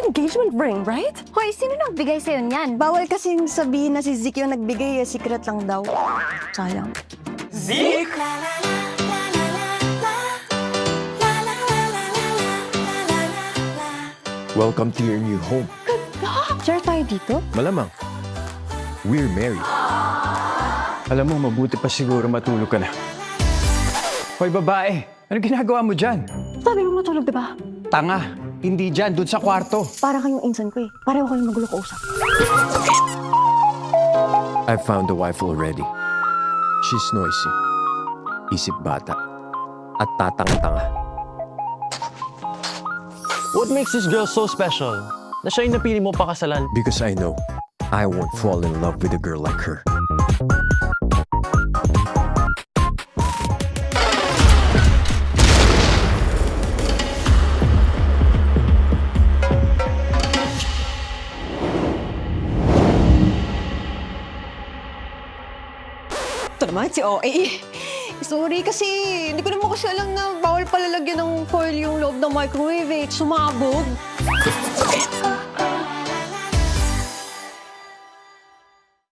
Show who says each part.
Speaker 1: engagement ring, right?
Speaker 2: Hoy, sino nagbigay sa'yo niyan?
Speaker 3: Bawal kasing sabihin na si Zeke yung nagbigay, secret lang daw. Sayang.
Speaker 1: Zeke?
Speaker 4: Welcome to your new home.
Speaker 3: Share tayo dito?
Speaker 4: Malamang. We're married.
Speaker 5: Alam mo, mabuti pa siguro matulog ka na. Hoy, babae! Ano ginagawa mo dyan?
Speaker 3: Sabi mo matulog, di ba?
Speaker 5: Tanga! Hindi dyan, dun sa kwarto.
Speaker 3: Para kayong insan ko eh. Pareho kayong magulo kausap.
Speaker 4: I found a wife already. She's noisy. Isip bata. At tatanga-tanga.
Speaker 6: What makes this girl so special? Na siya yung napili mo pakasalan.
Speaker 4: Because I know I won't fall in love with a girl like her.
Speaker 3: Ito naman si OA. Sorry kasi hindi ko naman kasi alam na bawal pala lagyan ng foil yung loob ng microwave eh. Sumabog.